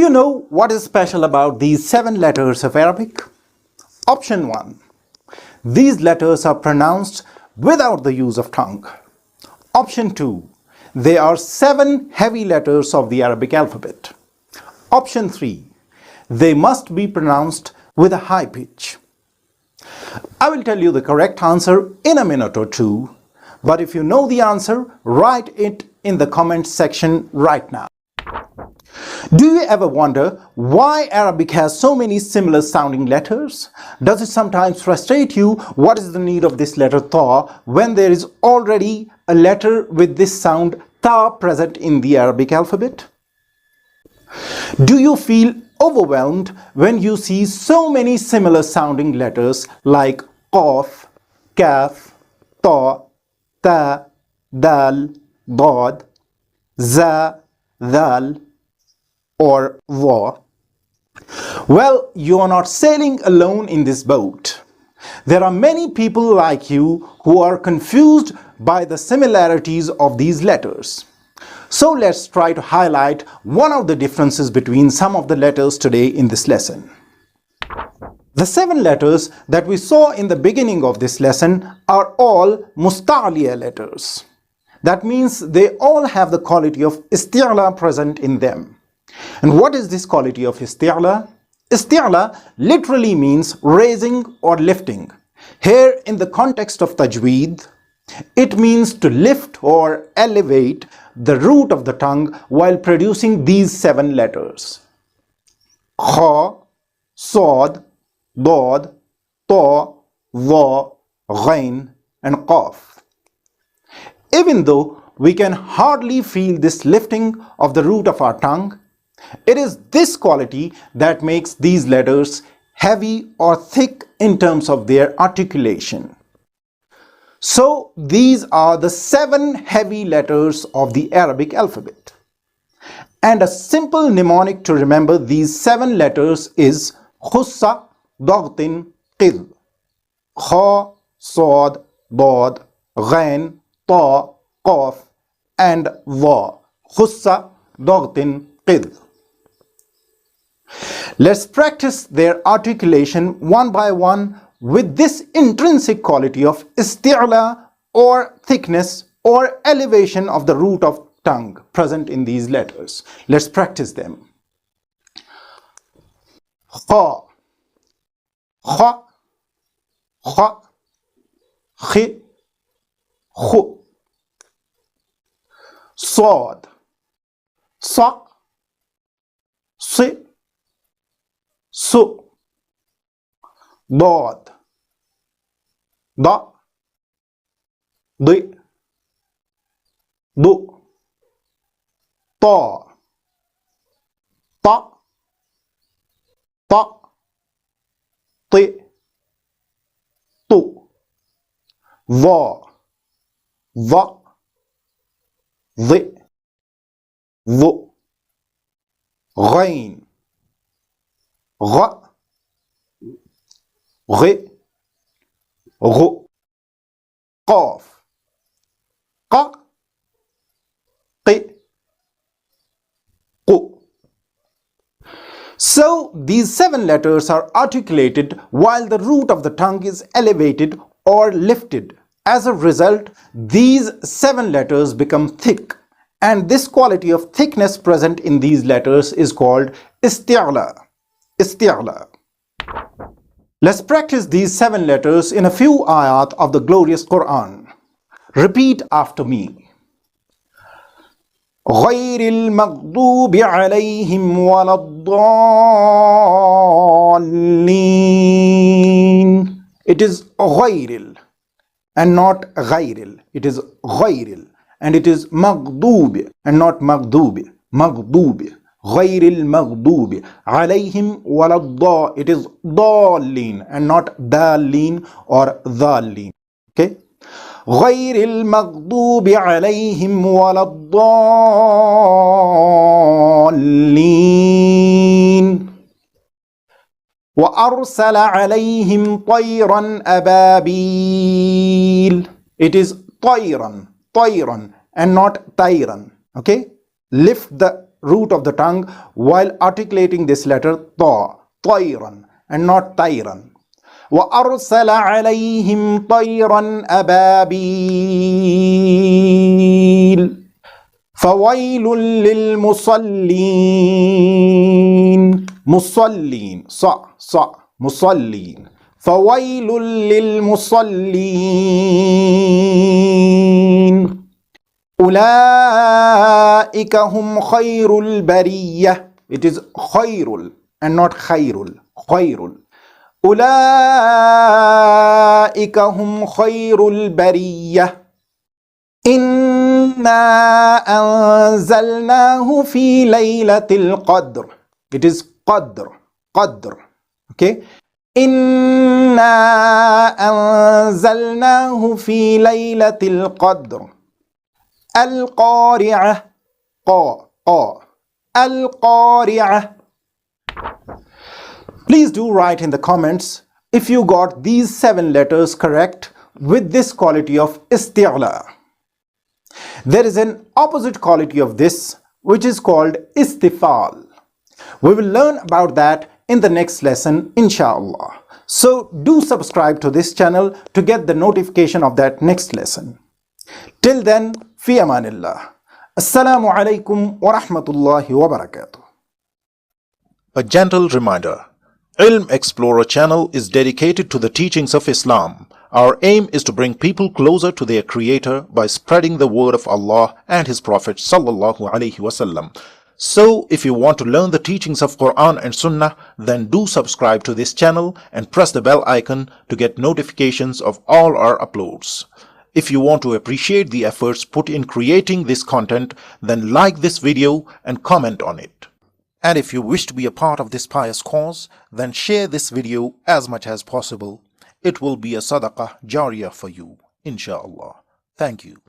you know what is special about these 7 letters of Arabic? Option 1. These letters are pronounced without the use of tongue. Option 2. They are 7 heavy letters of the Arabic alphabet. Option 3. They must be pronounced with a high pitch. I will tell you the correct answer in a minute or two, but if you know the answer, write it in the comment section right now. Do you ever wonder why Arabic has so many similar sounding letters? Does it sometimes frustrate you? What is the need of this letter ta when there is already a letter with this sound ta present in the Arabic alphabet? Do you feel overwhelmed when you see so many similar sounding letters like qaf, kaf, ta, ta, dal, dad, za, dal, or wa? Well, you are not sailing alone in this boat. There are many people like you who are confused by the similarities of these letters. So let's try to highlight one of the differences between some of the letters today in this lesson. The 7 letters that we saw in the beginning of this lesson are all Musta'liyah letters. That means they all have the quality of Isti'laa present in them. And what is this quality of Isti'laa? Isti'laa literally means raising or lifting. Here in the context of Tajweed, it means to lift or elevate the root of the tongue while producing these 7 letters: kha, sad, dad, ta, wa, ghain, and qaf. Even though we can hardly feel this lifting of the root of our tongue, it is this quality that makes these letters heavy or thick in terms of their articulation. So these are the 7 heavy letters of the Arabic alphabet. And a simple mnemonic to remember these 7 letters is khussa, dagtin, qid. Kha, sad, dad, ghain, ta, qaf, and wa. Khussa, dagtin, qid. Let's practice their articulation one by one with this intrinsic quality of Isti'laa or thickness or elevation of the root of tongue present in these letters. Let's practice them. Kha, kha, kha, khi, khu. Sad, sa, si, su. Dad, da, di, du. Ta, ta, ta, ti, tu. Va, va, vi, vu. Ghain, gha, ghi, ghu. Qaf, qa, qi, qu. So these 7 letters are articulated while the root of the tongue is elevated or lifted. As a result, these 7 letters become thick, and this quality of thickness present in these letters is called Isti'laa. Isti'laa. Let's practice these 7 letters in a few ayat of the glorious Quran. Repeat after me. غير المغضوب عليهم ولا الضالين. It is غير and not غير. It is غير and it is مغضوب and not مغضوب. مغضوب. غير المغضوب عليهم ولا الضالين. It is ضالين and not دالين or ضالين. Okay. غير المغضوب عليهم ولا الضالين. وأرسل عليهم طيرا أبابيل. It is طيرا, طيرا and not طيرا. Okay. Lift the root of the tongue while articulating this letter ta, tayran, and not tayran. وَأَرْسَلَ عَلَيْهِمْ طَيْرًا أَبَابِيلَ فَوَيْلٌ لِلْمُصَلِّينَ مُصَلِّينَ مُصَلِّينَ فَوَيْلٌ لِلْمُصَلِّينَ أُولَئِكَ هُمْ خَيْرُ الْبَرِيَّةِ. It is خَيْرُ and not خَيْرُ. خَيْرُ. أُولَئِكَ هُمْ خَيْرُ الْبَرِيَّةِ. إِنَّا أَنزَلْنَاهُ فِي لَيْلَةِ الْقَدْرِ. It is قدر. Okay. إِنَّا أَنزَلْنَاهُ فِي لَيْلَةِ الْقَدْرِ. القارعة القارعة. Please do write in the comments if you got these 7 letters correct with this quality of Isti'laa. There is an opposite quality of this which is called Istifal. We will learn about that in the next lesson, inshallah. So do subscribe to this channel to get the notification of that next lesson. Till then, fi amanillah. Assalamu-Alaykum wa rahmatullahi wa barakatuh. A gentle reminder. Ilm Explorer channel is dedicated to the teachings of Islam. Our aim is to bring people closer to their Creator by spreading the word of Allah and His Prophet sallallahu alaihi wasallam. So, if you want to learn the teachings of Quran and Sunnah, then do subscribe to this channel and press the bell icon to get notifications of all our uploads. If you want to appreciate the efforts put in creating this content, then like this video and comment on it. And if you wish to be a part of this pious cause, then share this video as much as possible. It will be a sadaqah jariyah for you, inshallah. Thank you.